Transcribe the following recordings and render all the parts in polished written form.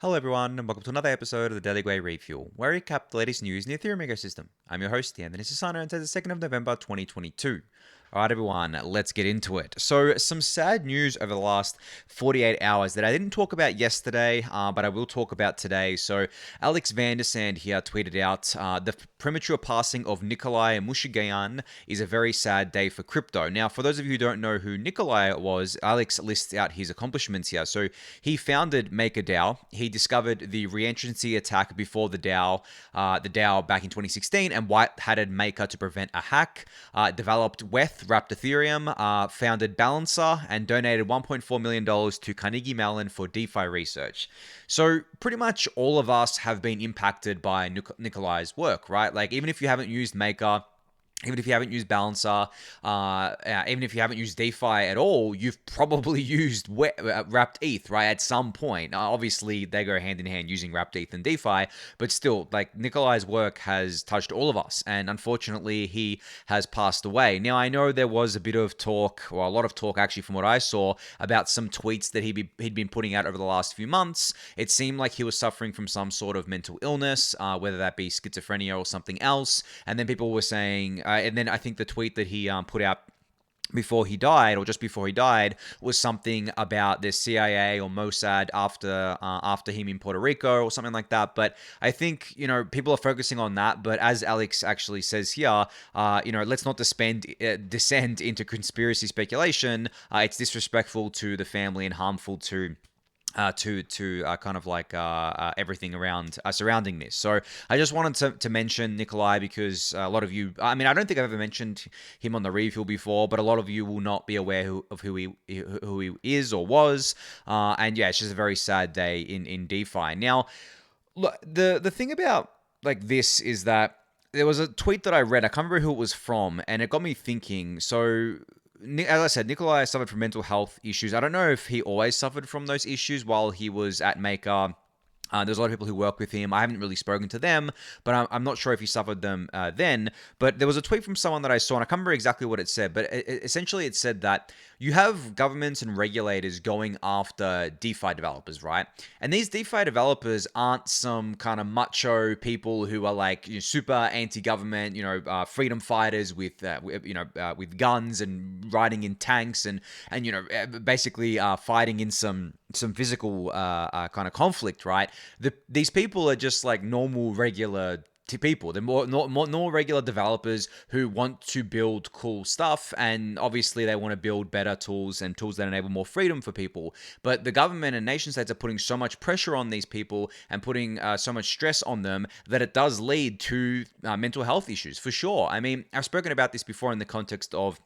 Hello everyone, and welcome to another episode of the Daily Gwei Refuel, where we recap the latest news in the Ethereum ecosystem. I'm your host, Anthony Sassano, and today's the 2nd of November 2022. Alright everyone, let's get into it. So, some sad news over the last 48 hours that I didn't talk about yesterday, but I will talk about today. So, Alex Vandersand here tweeted out, the premature passing of Nikolai Mushigayan is a very sad day for crypto. Now, for those of you who don't know who Nikolai was, Alex lists out his accomplishments here. So, he founded MakerDAO. He discovered the reentrancy attack before the DAO back in 2016, and white-hatted Maker to prevent a hack, developed WETH, wrapped Ethereum, founded Balancer, and donated $1.4 million to Carnegie Mellon for DeFi research. So pretty much all of us have been impacted by Nikolai's work, right? Like, even if you haven't used Maker, even if you haven't used Balancer, even if you haven't used DeFi at all, you've probably used Wrapped ETH, right, at some point. Obviously, they go hand in hand using Wrapped ETH and DeFi, but still, like, Nikolai's work has touched all of us, and unfortunately, he has passed away. Now, I know there was a bit of talk, or a lot of talk actually from what I saw, about some tweets that he'd been putting out over the last few months. It seemed like he was suffering from some sort of mental illness, whether that be schizophrenia or something else, and then people were saying, and then I think the tweet that he put out before he died, or just before he died, was something about the CIA or Mossad after him in Puerto Rico or something like that. But I think, people are focusing on that. But as Alex actually says here, let's not descend into conspiracy speculation. It's disrespectful to the family and harmful to everything around surrounding this. So I just wanted to mention Nikolai because a lot of you, I mean, I don't think I've ever mentioned him on the refuel before, but a lot of you will not be aware of who he is or was. And yeah, it's just a very sad day in DeFi. Now, look, the thing about like this is that there was a tweet that I read. I can't remember who it was from, and it got me thinking. So, as I said, Nikolai suffered from mental health issues. I don't know if he always suffered from those issues while he was at Maker. There's a lot of people who work with him. I haven't really spoken to them, but I'm not sure if he suffered them then. But there was a tweet from someone that I saw, and I can't remember exactly what it said, but essentially it said that you have governments and regulators going after DeFi developers, right? And these DeFi developers aren't some kind of macho people who are like super anti-government, freedom fighters with guns and riding in tanks and basically fighting in some physical kind of conflict, right? These people are just like normal, regular people. They're more normal, regular developers who want to build cool stuff, and obviously they want to build better tools and tools that enable more freedom for people. But the government and nation states are putting so much pressure on these people and putting so much stress on them that it does lead to mental health issues, for sure. I mean, I've spoken about this before in the context of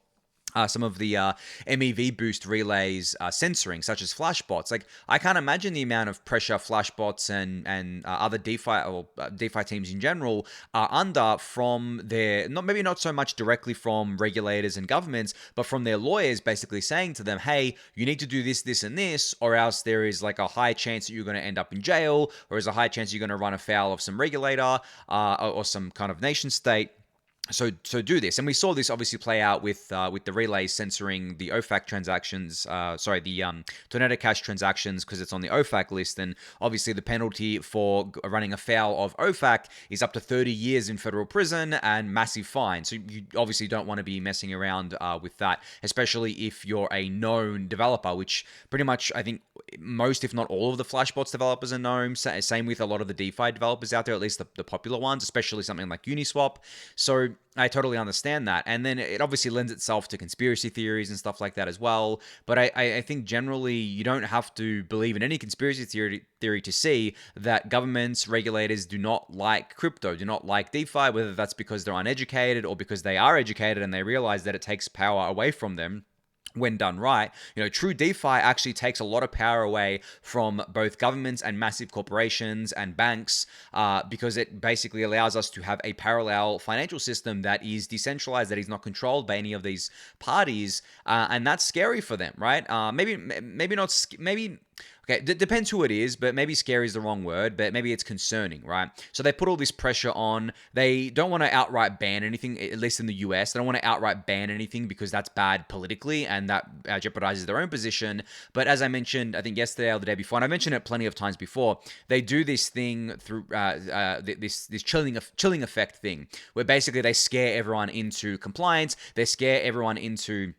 some of the Mev-boost relays censoring, such as flashbots. Like, I can't imagine the amount of pressure flashbots and other DeFi teams in general are under from their, not so much directly from regulators and governments, but from their lawyers basically saying to them, hey, you need to do this, this, and this, or else there is like a high chance that you're going to end up in jail, or there's a high chance you're going to run afoul of some regulator or some kind of nation state. So do this, and we saw this obviously play out with the relays censoring the OFAC transactions. The Tornado Cash transactions, because it's on the OFAC list, and obviously the penalty for running afoul of OFAC is up to 30 years in federal prison and massive fine. So you obviously don't want to be messing around with that, especially if you're a known developer, which pretty much I think most, if not all, of the Flashbots developers are known. Same with a lot of the DeFi developers out there, at least the popular ones, especially something like Uniswap. So I totally understand that. And then it obviously lends itself to conspiracy theories and stuff like that as well. But I think generally you don't have to believe in any conspiracy theory to see that governments, regulators do not like crypto, do not like DeFi, whether that's because they're uneducated or because they are educated and they realize that it takes power away from them. When done right, true DeFi actually takes a lot of power away from both governments and massive corporations and banks because it basically allows us to have a parallel financial system that is decentralized, that is not controlled by any of these parties, and that's scary for them, right? Maybe Okay, depends who it is, but maybe scary is the wrong word, but maybe it's concerning, right? So they put all this pressure on. They don't want to outright ban anything, at least in the US. They don't want to outright ban anything because that's bad politically and that jeopardizes their own position. But as I mentioned, I think yesterday or the day before, and I mentioned it plenty of times before, they do this thing through this chilling effect thing, where basically they scare everyone into compliance. They scare everyone into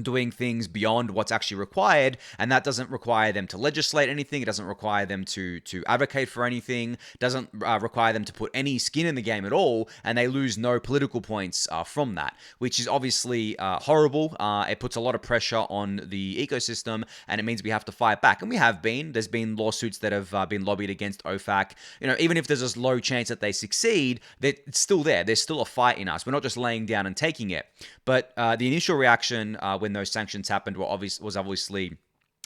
doing things beyond what's actually required, and that doesn't require them to legislate anything. It doesn't require them to advocate for anything. Doesn't require them to put any skin in the game at all, and they lose no political points from that, which is obviously horrible. It puts a lot of pressure on the ecosystem, and it means we have to fight back, and we have been. There's been lawsuits that have been lobbied against OFAC. Even if there's a low chance that they succeed, it's still there. There's still a fight in us. We're not just laying down and taking it. But the initial reaction when those sanctions happened was obviously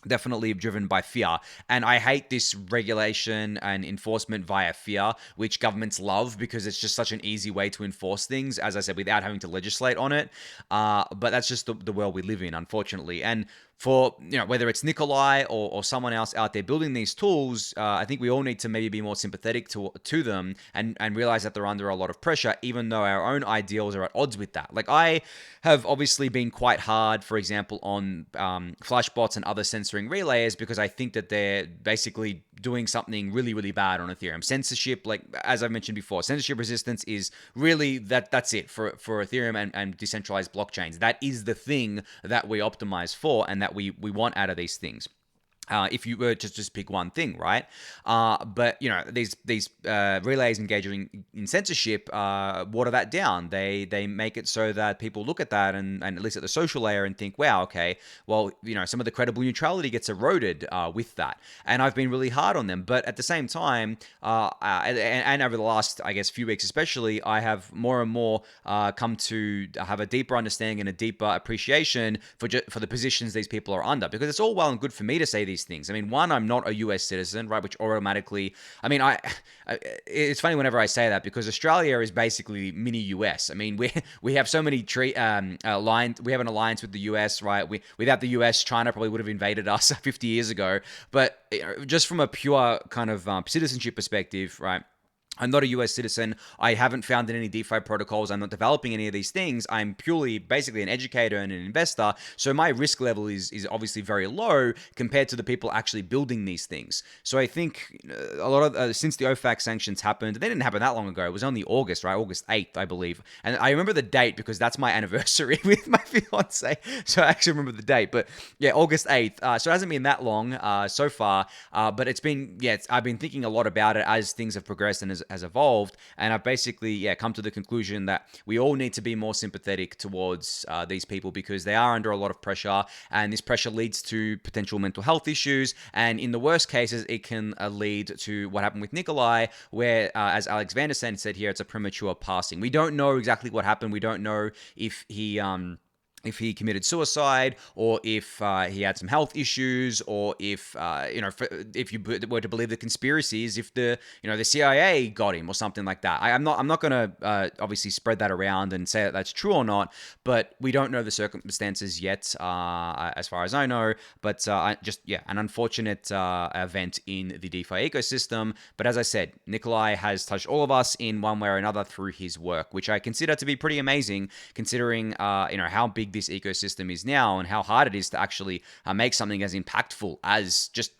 definitely driven by fear. And I hate this regulation and enforcement via fear, which governments love because it's just such an easy way to enforce things, as I said, without having to legislate on it. But that's just the world we live in, unfortunately. And for, whether it's Nikolai or someone else out there building these tools, I think we all need to maybe be more sympathetic to them and realize that they're under a lot of pressure, even though our own ideals are at odds with that. Like, I have obviously been quite hard, for example, on flashbots and other censoring relayers because I think that they're basically doing something really, really bad on Ethereum. Censorship, like as I mentioned before, censorship resistance is really that's it for Ethereum and decentralized blockchains. That is the thing that we optimize for and that we want out of these things. If you were to just pick one thing, right? But these relays engaging in censorship water that down. They make it so that people look at that and at least at the social layer and think, wow, okay, well, some of the credible neutrality gets eroded with that. And I've been really hard on them. But at the same time, and over the last, I guess, few weeks especially, I have more and more come to have a deeper understanding and a deeper appreciation for the positions these people are under. Because it's all well and good for me to say these things. I mean, one, I'm not a US citizen, right? Which automatically, I mean, it's funny whenever I say that because Australia is basically mini US. I mean, we have so many lines. We have an alliance with the US, right? Without the US, China probably would have invaded us 50 years ago. But just from a pure kind of citizenship perspective, right? I'm not a US citizen. I haven't founded any DeFi protocols. I'm not developing any of these things. I'm purely basically an educator and an investor. So my risk level is obviously very low compared to the people actually building these things. So I think a lot of, since the OFAC sanctions happened, they didn't happen that long ago. It was only August, right? August 8th, I believe. And I remember the date because that's my anniversary with my fiance. So I actually remember the date. But yeah, August 8th. So it hasn't been that long so far. But it's been, I've been thinking a lot about it as things have progressed and has evolved, and I've basically come to the conclusion that we all need to be more sympathetic towards these people because they are under a lot of pressure, and this pressure leads to potential mental health issues, and in the worst cases it can lead to what happened with Nikolai, where as Alex Vandersen said here, it's a premature passing. We don't know exactly what happened. We don't know if he committed suicide, or if he had some health issues, or if if you were to believe the conspiracies, if the CIA got him or something like that. I'm not going to obviously spread that around and say that that's true or not, but we don't know the circumstances yet, as far as I know. But an unfortunate event in the DeFi ecosystem. But as I said, Nikolai has touched all of us in one way or another through his work, which I consider to be pretty amazing, considering how big this ecosystem is now and how hard it is to actually make something as impactful as just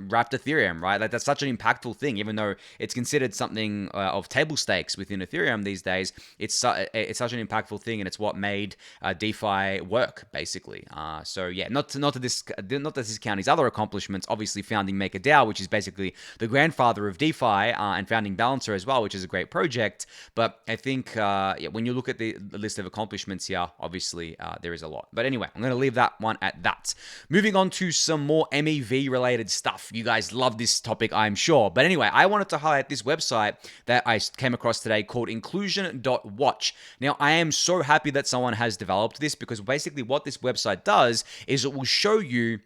wrapped Ethereum, right? Like, that's such an impactful thing, even though it's considered something of table stakes within Ethereum these days. It's such an impactful thing, and it's what made DeFi work, basically. So yeah, not to discount his other accomplishments. Obviously, founding MakerDAO, which is basically the grandfather of DeFi, and founding Balancer as well, which is a great project. But I think when you look at the list of accomplishments here, obviously there is a lot. But anyway, I'm going to leave that one at that. Moving on to some more MEV related stuff. You guys love this topic, I'm sure. But anyway, I wanted to highlight this website that I came across today called Inclusion.watch. Now, I am so happy that someone has developed this, because basically what this website does is it will show you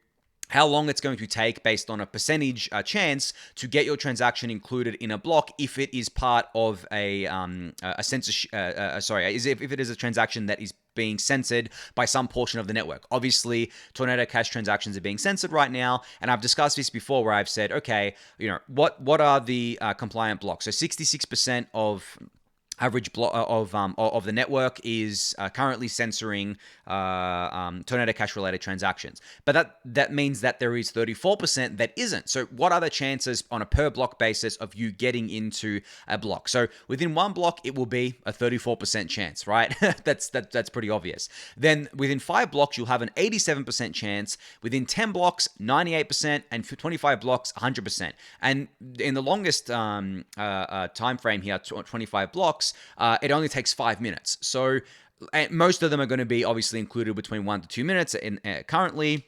how long it's going to take based on a percentage chance to get your transaction included in a block if it is part of a censorship. If it is a transaction that is being censored by some portion of the network. Obviously, Tornado Cash transactions are being censored right now, and I've discussed this before where I've said, okay, what are the compliant blocks? So 66% of average block of the network is currently censoring Tornado Cash related transactions, but that means that there is 34% that isn't. So what are the chances on a per block basis of you getting into a block? So within one block, it will be a 34% chance, right? That's pretty obvious. Then within 5 blocks, you'll have an 87% chance. Within 10 blocks, 98%, and for 25 blocks, 100%. And in the longest time frame here, 25 blocks. It only takes 5 minutes. So most of them are going to be obviously included between 1 to 2 minutes currently.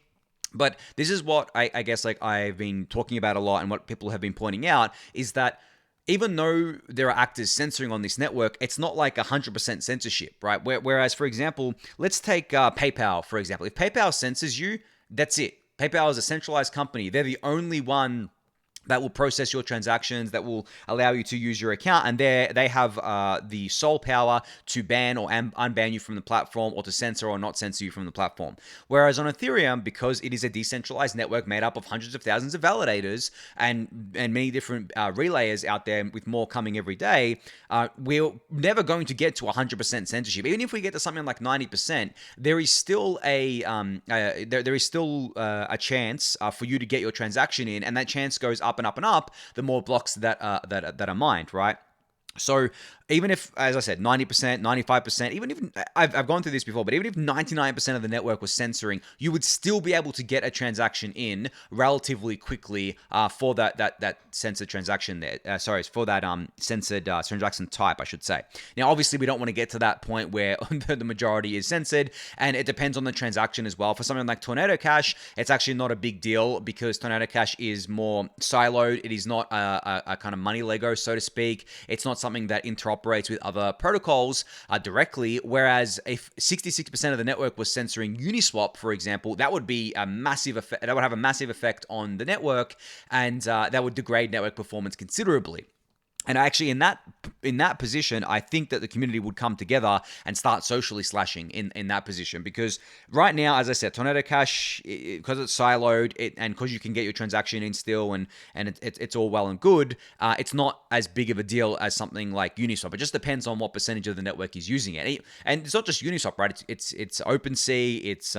But this is what I guess like I've been talking about a lot, and what people have been pointing out is that even though there are actors censoring on this network, it's not like 100% censorship, right? Whereas, for example, let's take PayPal, for example. If PayPal censors you, that's it. PayPal is a centralized company. They're the only one that will process your transactions, that will allow you to use your account, and they have the sole power to ban or unban you from the platform, or to censor or not censor you from the platform. Whereas on Ethereum, because it is a decentralized network made up of hundreds of thousands of validators and many different relayers out there, with more coming every day, we're never going to get to 100% censorship. Even if we get to something like 90%, there is still a chance for you to get your transaction in, and that chance goes up and up and up the more blocks that are mined, right? So even if, as I said, 90%, 95%, even if I've gone through this before, but even if 99% of the network was censoring, you would still be able to get a transaction in relatively quickly for that censored transaction there. For that censored transaction type, I should say. Now, obviously, we don't want to get to that point where the majority is censored, and it depends on the transaction as well. For something like Tornado Cash, it's actually not a big deal because Tornado Cash is more siloed. It is not a kind of money Lego, so to speak. It's not something that interoperates with other protocols directly, whereas if 66% of the network was censoring Uniswap, for example, that would be a massive effect. That would have a massive effect on the network, and that would degrade network performance considerably. And actually, in that position, I think that the community would come together and start socially slashing in that position. Because right now, as I said, Tornado Cash, because it's siloed, and because you can get your transaction in still, and it's all well and good, it's not as big of a deal as something like Uniswap. It just depends on what percentage of the network is using it. And it's not just Uniswap, right? It's OpenSea, it's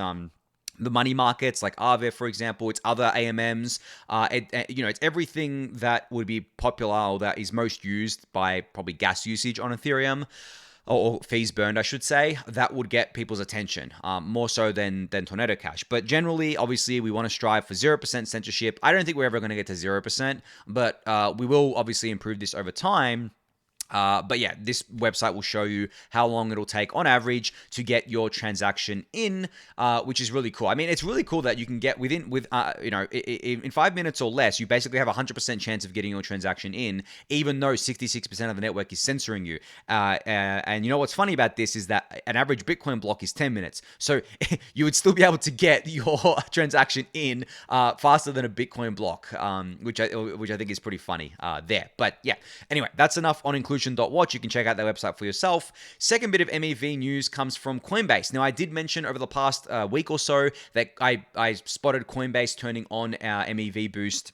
the money markets like Aave, for example, it's other AMMs. It's everything that would be popular, or that is most used by probably gas usage on Ethereum, or fees burned, I should say, that would get people's attention more so than Tornado Cash. But generally, obviously, we want to strive for 0% censorship. I don't think we're ever going to get to 0%, but we will obviously improve this over time. But yeah, this website will show you how long it'll take on average to get your transaction in, which is really cool. I mean, it's really cool that you can get in 5 minutes or less, you basically have a 100% chance of getting your transaction in, even though 66% of the network is censoring you. And you know what's funny about this is that an average Bitcoin block is 10 minutes. So you would still be able to get your transaction in faster than a Bitcoin block, which I think is pretty funny there. But yeah, anyway, that's enough on Inclusion.watch. You can check out their website for yourself. Second bit of MEV news comes from Coinbase. Now, I did mention over the past week or so that I spotted Coinbase turning on our MEV boost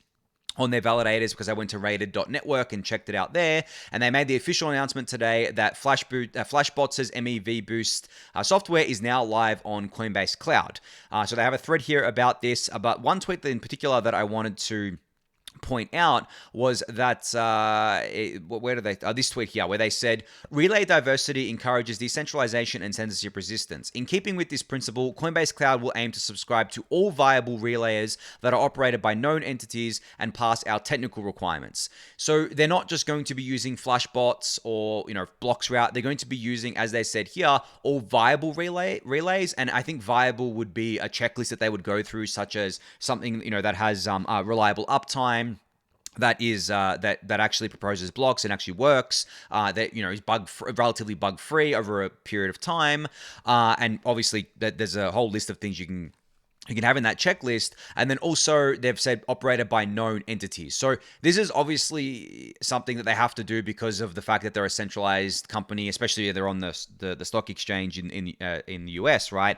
on their validators because I went to rated.network and checked it out there. And they made the official announcement today that Flashbots' MEV boost software is now live on Coinbase Cloud. So they have a thread here about this, but one tweet in particular that I wanted to point out was that this tweet here, where they said relay diversity encourages decentralization and censorship resistance. In keeping with this principle, Coinbase Cloud will aim to subscribe to all viable relayers that are operated by known entities and pass our technical requirements. So they're not just going to be using Flashbots or blocks route. They're going to be using, as they said here, all viable relays. And I think viable would be a checklist that they would go through, such as something that has reliable uptime, that is that actually proposes blocks and actually works, that is relatively bug free over a period of time, and obviously there's a whole list of things you can you can have in that checklist. And then also they've said operated by known entities. So this is obviously something that they have to do because of the fact that they're a centralized company, especially if they're on the stock exchange in the US, right?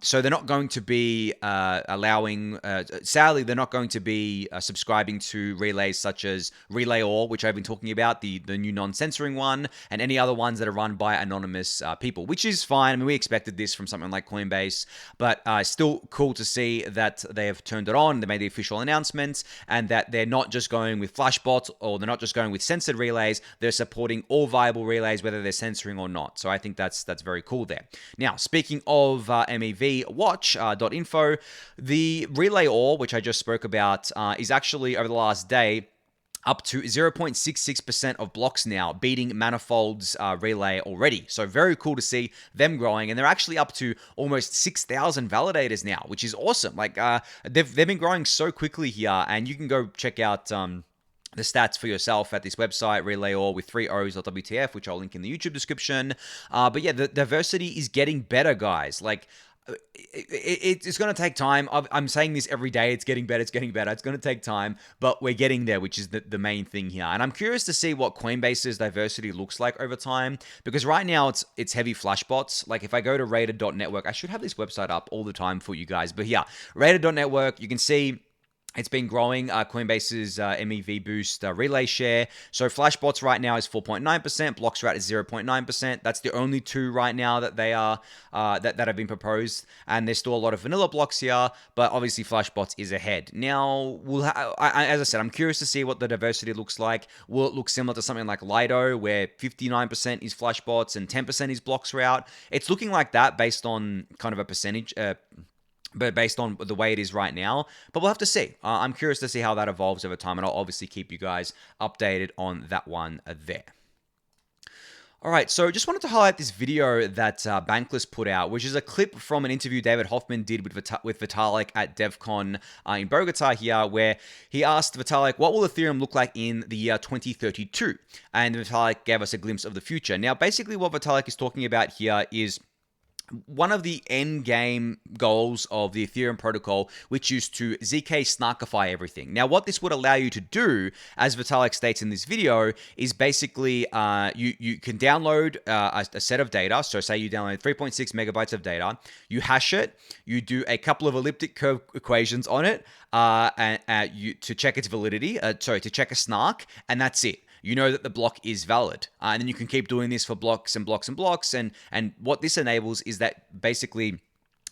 So they're not going to be allowing, sadly, they're not going to be subscribing to relays such as Relay All, which I've been talking about, the new non-censoring one, and any other ones that are run by anonymous people, which is fine. I mean, we expected this from something like Coinbase, but still cool to see that they have turned it on, they made the official announcements, and that they're not just going with flashbots or they're not just going with censored relays, they're supporting all viable relays, whether they're censoring or not. So I think that's very cool there. Now, speaking of Mev-boost.info, the Relay All, which I just spoke about, is actually over the last day up to 0.66% of blocks now, beating Manifold's relay already. So very cool to see them growing. And they're actually up to almost 6,000 validators now, which is awesome. Like they've been growing so quickly here. And you can go check out the stats for yourself at this website, Relay All with 3 O's.wtf, which I'll link in the YouTube description. But yeah, the diversity is getting better, guys. Like, it's going to take time. I'm saying this every day. It's getting better. It's getting better. It's going to take time, but we're getting there, which is the main thing here. And I'm curious to see what Coinbase's diversity looks like over time, because right now it's heavy flashbots. Like if I go to rated.network, I should have this website up all the time for you guys. But yeah, rated.network, you can see it's been growing, Coinbase's Mev-boost relay share. So Flashbots right now is 4.9%, Bloxrat is 0.9%. That's the only two right now that they are that have been proposed, and there's still a lot of vanilla blocks here, but obviously Flashbots is ahead. Now, as I said, I'm curious to see what the diversity looks like. Will it look similar to something like Lido, where 59% is Flashbots and 10% is Bloxrat? It's looking like that based on kind of a percentage. But based on the way it is right now. But we'll have to see. I'm curious to see how that evolves over time, and I'll obviously keep you guys updated on that one there. All right, so just wanted to highlight this video that Bankless put out, which is a clip from an interview David Hoffman did with Vitalik at DevCon in Bogota here, where he asked Vitalik, what will Ethereum look like in the year 2032? And Vitalik gave us a glimpse of the future. Now, basically what Vitalik is talking about here is one of the end game goals of the Ethereum protocol, which is to ZK snarkify everything. Now, what this would allow you to do, as Vitalik states in this video, is basically you can download a set of data. So say you download 3.6 megabytes of data, you hash it, you do a couple of elliptic curve equations on it to check its validity, to check a snark, and that's it. You know that the block is valid. And then you can keep doing this for blocks and blocks and blocks. And what this enables is that basically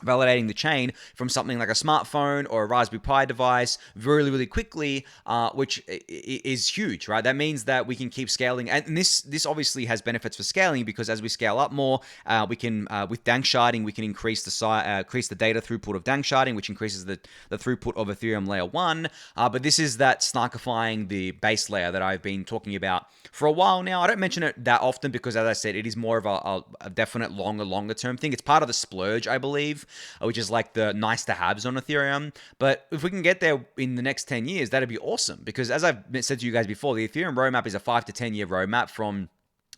validating the chain from something like a smartphone or a Raspberry Pi device really, really quickly, which is huge, right? That means that we can keep scaling. And this obviously has benefits for scaling, because as we scale up more, we can, with dank sharding, we can increase the data throughput of dank sharding, which increases the throughput of Ethereum layer 1. But this is that snarkifying the base layer that I've been talking about for a while now. I don't mention it that often because, as I said, it is more of a definite longer term thing. It's part of the splurge, I believe, which is like the nice to haves on Ethereum. But if we can get there in the next 10 years, that'd be awesome, because as I've said to you guys before, the Ethereum roadmap is a 5 to 10 year roadmap from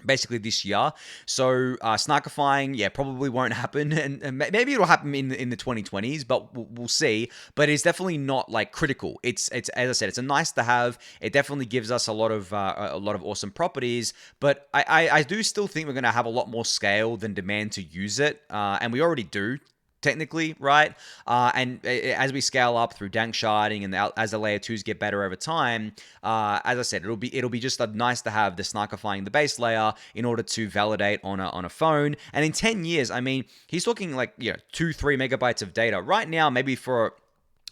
basically this year. So snarkifying, yeah, probably won't happen, and maybe it'll happen in the 2020s, but we'll see. But it's definitely not like critical. It's as I said, it's a nice to have. It definitely gives us a lot of awesome properties, but I do still think we're going to have a lot more scale than demand to use it, and we already do, technically, right? And as we scale up through dank sharding and as the layer 2s get better over time, as I said, it'll be just nice to have the snarkifying the base layer in order to validate on a phone. And in 10 years, I mean, he's talking like 2-3 megabytes of data right now. Maybe for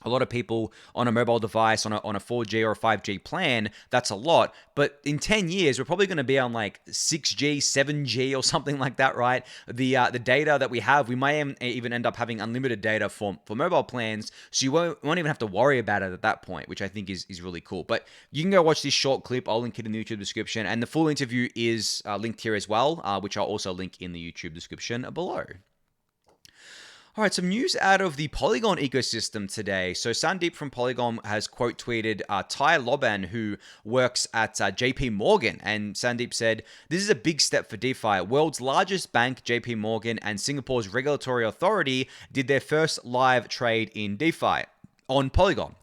a lot of people on a mobile device, on a 4G or a 5G plan, that's a lot. But in 10 years, we're probably going to be on like 6G, 7G or something like that, right? The data that we have, we may even end up having unlimited data for mobile plans, so you won't even have to worry about it at that point, which I think is really cool. But you can go watch this short clip. I'll link it in the YouTube description. And the full interview is linked here as well, which I'll also link in the YouTube description below. All right, some news out of the Polygon ecosystem today. So Sandeep from Polygon has quote tweeted Ty Loban, who works at JP Morgan. And Sandeep said, "This is a big step for DeFi. World's largest bank, JP Morgan, and Singapore's regulatory authority did their first live trade in DeFi on Polygon."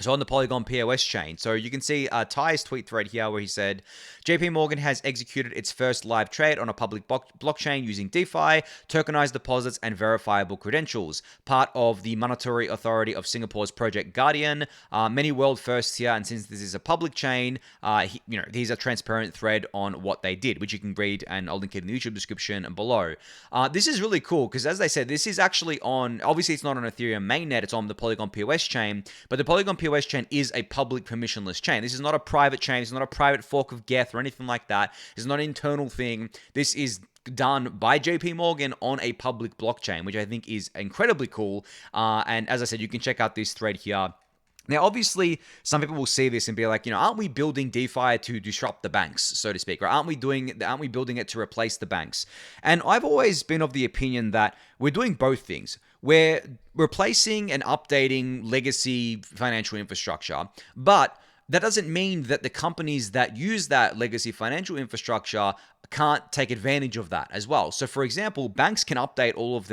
So on the Polygon POS chain. So you can see Ty's tweet thread here where he said, JP Morgan has executed its first live trade on a public blockchain using DeFi, tokenized deposits, and verifiable credentials, part of the Monetary Authority of Singapore's Project Guardian. Many world firsts here, and since this is a public chain, here's a transparent thread on what they did, which you can read, and I'll link it in the YouTube description below. This is really cool because, as they said, this is actually on, obviously it's not on Ethereum mainnet, it's on the Polygon POS chain, but the Polygon POS chain is a public permissionless chain. This is not a private chain. It's not a private fork of Geth or anything like that. It's not an internal thing. This is done by JP Morgan on a public blockchain, which I think is incredibly cool. And as I said, you can check out this thread here. Now, obviously, some people will see this and be like, aren't we building DeFi to disrupt the banks, so to speak? Or aren't we building it to replace the banks? And I've always been of the opinion that we're doing both things. We're replacing and updating legacy financial infrastructure, but that doesn't mean that the companies that use that legacy financial infrastructure can't take advantage of that as well. So, for example, banks can update all of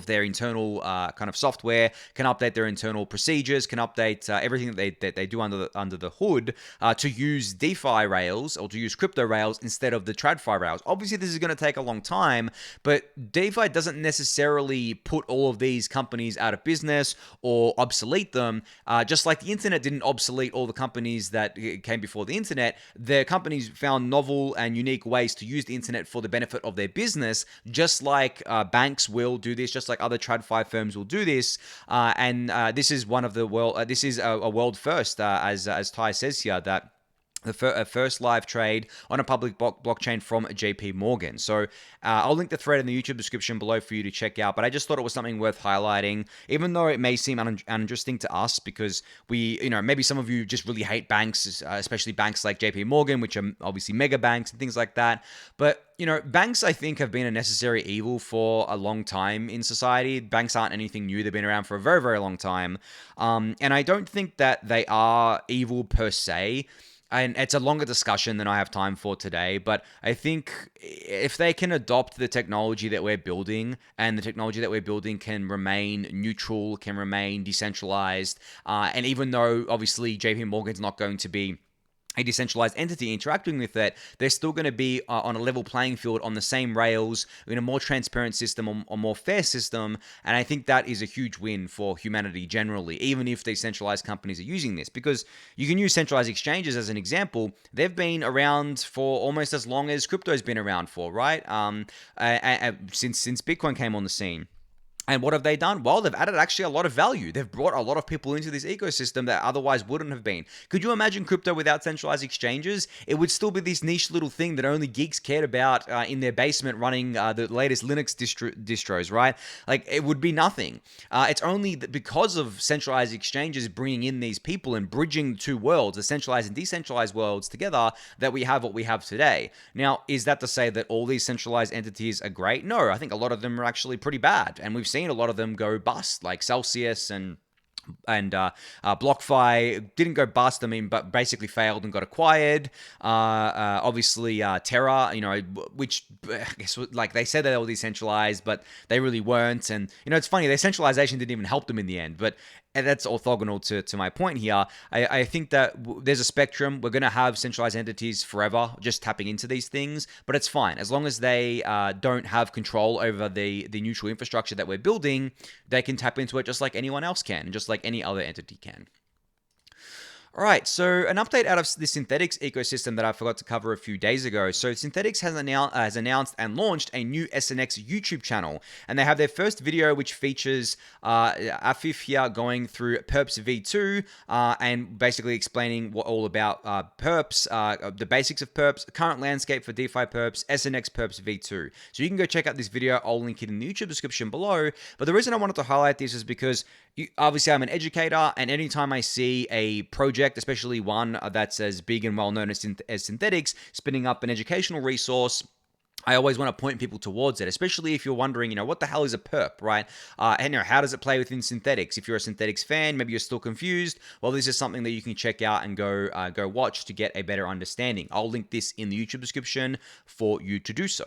their internal kind of software, can update their internal procedures, can update everything that they do under the hood to use DeFi rails or to use crypto rails instead of the TradFi rails. Obviously, this is going to take a long time, but DeFi doesn't necessarily put all of these companies out of business or obsolete them. Just like the internet didn't obsolete all the companies that came before the internet, the companies found novel and unique ways to use the internet for the benefit of their business, just like banks will do this, just like other TradFi firms will do this, and this is one of the world. This is a world first, as Ty says here, that the first live trade on a public blockchain from JP Morgan. So I'll link the thread in the YouTube description below for you to check out, but I just thought it was something worth highlighting, even though it may seem uninteresting to us because maybe some of you just really hate banks, especially banks like JP Morgan, which are obviously mega banks and things like that. But banks, I think, have been a necessary evil for a long time in society. Banks aren't anything new. They've been around for a very, very long time. And I don't think that they are evil per se. And it's a longer discussion than I have time for today, but I think if they can adopt the technology that we're building, and the technology that we're building can remain neutral, can remain decentralized, and even though obviously JP Morgan's not going to be a decentralized entity interacting with it, they're still going to be on a level playing field on the same rails in a more transparent system or more fair system. And I think that is a huge win for humanity generally, even if decentralized companies are using this, because you can use centralized exchanges as an example. They've been around for almost as long as crypto's been around for, right? Since Bitcoin came on the scene. And what have they done? Well, they've added actually a lot of value. They've brought a lot of people into this ecosystem that otherwise wouldn't have been. Could you imagine crypto without centralized exchanges? It would still be this niche little thing that only geeks cared about in their basement running the latest Linux distros, right? Like, it would be nothing. It's only because of centralized exchanges bringing in these people and bridging the two worlds, the centralized and decentralized worlds together, that we have what we have today. Now, is that to say that all these centralized entities are great? No, I think a lot of them are actually pretty bad. And we've seen a lot of them go bust, like Celsius and BlockFi didn't go bust, but basically failed and got acquired. Obviously, Terra, which I guess like they said that they were decentralized, but they really weren't. And it's funny, their centralization didn't even help them in the end. But that's orthogonal to my point here. I think that there's a spectrum. We're going to have centralized entities forever just tapping into these things, but it's fine. As long as they don't have control over the neutral infrastructure that we're building, they can tap into it just like anyone else can, just like any other entity can. All right, so an update out of the Synthetix ecosystem that I forgot to cover a few days ago. So Synthetix has announced and launched a new SNX YouTube channel, and they have their first video, which features Afif here going through Perps V2 and basically explaining all about Perps, the basics of Perps, current landscape for DeFi Perps, SNX Perps V2. So you can go check out this video. I'll link it in the YouTube description below. But the reason I wanted to highlight this is because obviously I'm an educator, and anytime I see a project, especially one that's as big and well known as Synthetix, spinning up an educational resource I always want to point people towards it, especially if you're wondering, what the hell is a perp, right? And how does it play within Synthetix? If you're a Synthetix fan, maybe you're still confused. Well, this is something that you can check out and go watch to get a better understanding. I'll link this in the YouTube description for you to do so.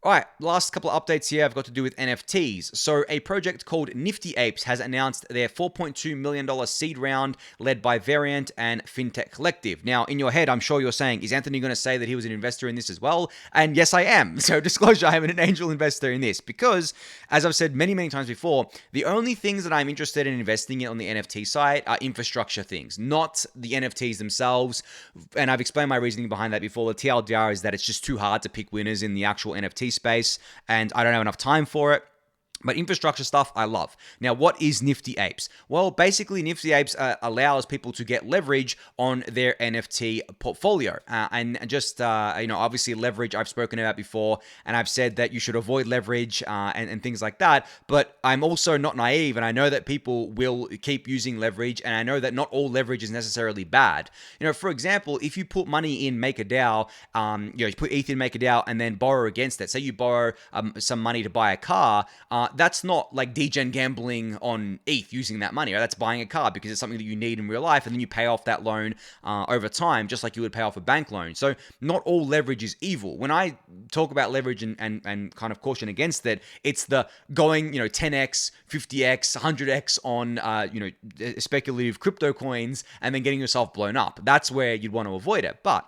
All right, last couple of updates here I've got to do with NFTs. So a project called NiftyApes has announced their $4.2 million seed round led by Variant and FinTech Collective. Now, in your head, I'm sure you're saying, is Anthony going to say that he was an investor in this as well? And yes, I am. So disclosure, I am an angel investor in this because, as I've said many, many times before, the only things that I'm interested in investing in on the NFT side are infrastructure things, not the NFTs themselves. And I've explained my reasoning behind that before. The TLDR is that it's just too hard to pick winners in the actual NFT space, and I don't have enough time for it. But infrastructure stuff, I love. Now, what is NiftyApes? Well, basically, NiftyApes allows people to get leverage on their NFT portfolio. And just, obviously leverage I've spoken about before, and I've said that you should avoid leverage and things like that. But I'm also not naive, and I know that people will keep using leverage, and I know that not all leverage is necessarily bad. For example, if you put money in MakerDAO, you put ETH in MakerDAO and then borrow against it. Say you borrow some money to buy a car, that's not like degen gambling on ETH using that money. Right? That's buying a car because it's something that you need in real life, and then you pay off that loan over time, just like you would pay off a bank loan. So not all leverage is evil. When I talk about leverage and kind of caution against it, it's the going 10x, 50x, 100x on speculative crypto coins and then getting yourself blown up. That's where you'd want to avoid it. But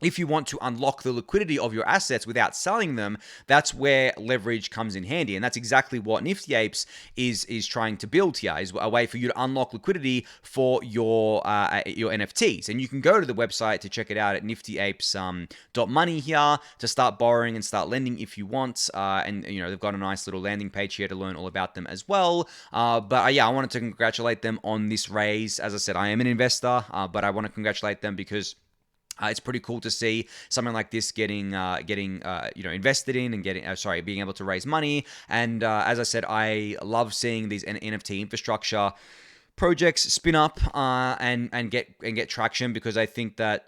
if you want to unlock the liquidity of your assets without selling them, that's where leverage comes in handy. And that's exactly what NiftyApes is trying to build here, is a way for you to unlock liquidity for your NFTs. And you can go to the website to check it out at NiftyApes.money here to start borrowing and start lending if you want. And they've got a nice little landing page here to learn all about them as well. But I wanted to congratulate them on this raise. As I said, I am an investor, but I want to congratulate them because it's pretty cool to see something like this getting invested in and being able to raise money. And as I said, I love seeing these NFT infrastructure projects spin up and get traction, because I think that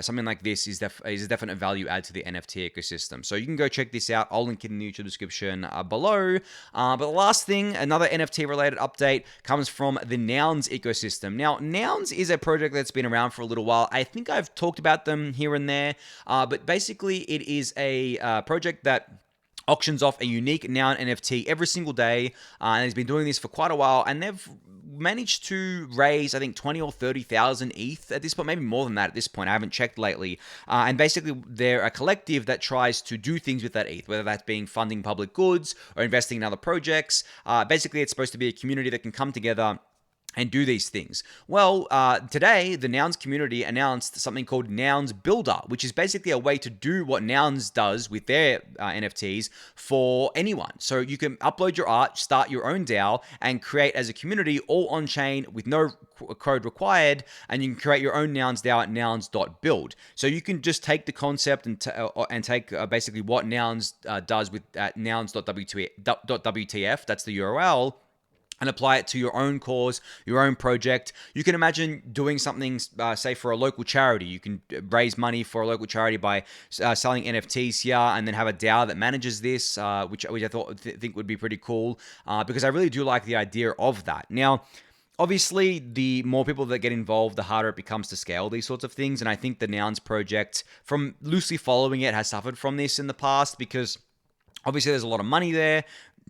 something like this is a definite value add to the NFT ecosystem. So you can go check this out. I'll link it in the YouTube description below. But the last thing, another NFT related update, comes from the Nouns ecosystem. Now, Nouns is a project that's been around for a little while. I think I've talked about them here and there, but basically it is a project that auctions off a unique noun NFT every single day, and he's been doing this for quite a while, and they've managed to raise, I think, 20 or 30,000 ETH at this point, maybe more than that at this point. I haven't checked lately. And basically, they're a collective that tries to do things with that ETH, whether that's being funding public goods or investing in other projects. Basically, it's supposed to be a community that can come together and do these things. Well, today, the Nouns community announced something called Nouns Builder, which is basically a way to do what Nouns does with their NFTs for anyone. So you can upload your art, start your own DAO, and create as a community, all on-chain with no code required, and you can create your own Nouns DAO at nouns.build. So you can just take the concept and take basically what Nouns does with nouns.wtf, that's the URL, and apply it to your own cause, your own project. You can imagine doing something, say, for a local charity. You can raise money for a local charity by selling NFTs here, and then have a DAO that manages this, which I think would be pretty cool, because I really do like the idea of that. Now, obviously, the more people that get involved, the harder it becomes to scale these sorts of things. And I think the Nouns project, from loosely following it, has suffered from this in the past, because obviously there's a lot of money there.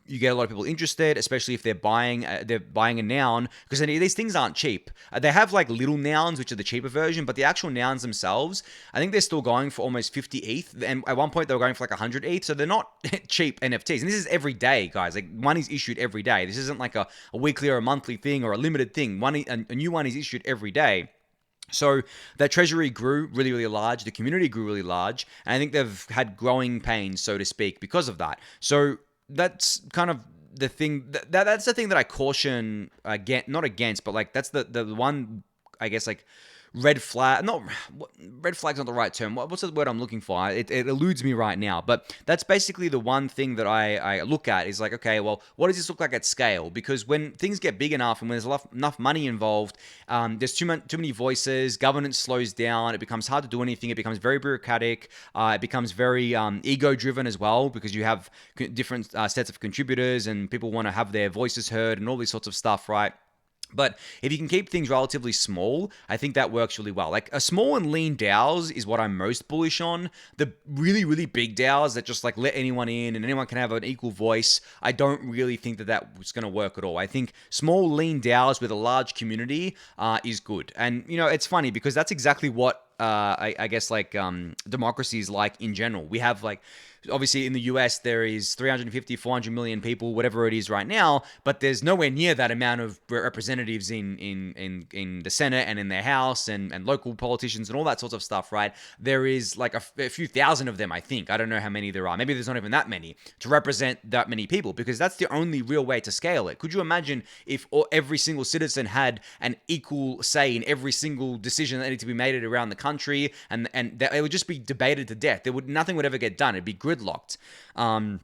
You get a lot of people interested, especially if they're buying a noun, because these things aren't cheap. They have like little nouns, which are the cheaper version, but the actual nouns themselves, I think they're still going for almost 50 ETH. And at one point they were going for like 100 ETH. So they're not cheap NFTs. And this is every day, guys. Like, one is issued every day. This isn't like a weekly or a monthly thing or a limited thing. A new one is issued every day. So that treasury grew really, really large. The community grew really large. And I think they've had growing pains, so to speak, because of that. So that's kind of the thing that's the thing that I caution not against, but like that's the one, I guess, like red flag. Not red flag's not the right term. What's the word I'm looking for? It eludes me right now. But that's basically the one thing that I look at is like, okay, well, what does this look like at scale? Because when things get big enough and when there's enough money involved, there's too many voices. Governance slows down. It becomes hard to do anything. It becomes very bureaucratic. It becomes very ego-driven as well because you have different sets of contributors and people want to have their voices heard and all these sorts of stuff, right? But if you can keep things relatively small, I think that works really well. Like a small and lean DAOs is what I'm most bullish on. The really, really big DAOs that just like let anyone in and anyone can have an equal voice, I don't really think that that's going to work at all. I think small, lean DAOs with a large community is good. And, you know, it's funny because that's exactly what I guess like democracy is like in general. We have like, obviously in the US there is 350, 400 million people, whatever it is right now, but there's nowhere near that amount of representatives in the Senate and in their House and local politicians and all that sorts of stuff, right? There is like a few thousand of them, I think. I don't know how many there are. Maybe there's not even that many to represent that many people because that's the only real way to scale it. Could you imagine if every single citizen had an equal say in every single decision that needed to be made around the country and it would just be debated to death? Nothing would ever get done. It'd be gridlocked. And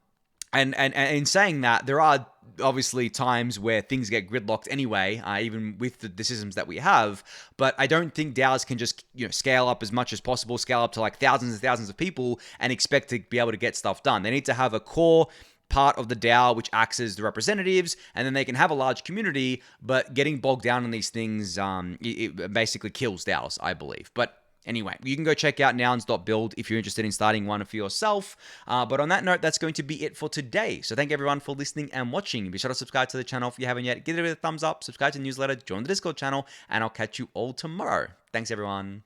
in saying that, there are obviously times where things get gridlocked anyway, even with the systems that we have. But I don't think DAOs can just scale up as much as possible, scale up to like thousands and thousands of people and expect to be able to get stuff done. They need to have a core part of the DAO which acts as the representatives, and then they can have a large community. But getting bogged down in these things, it basically kills DAOs, I believe. But anyway, you can go check out Nouns.build if you're interested in starting one for yourself. But on that note, that's going to be it for today. So thank everyone for listening and watching. Be sure to subscribe to the channel if you haven't yet. Give it a thumbs up, subscribe to the newsletter, join the Discord channel, and I'll catch you all tomorrow. Thanks, everyone.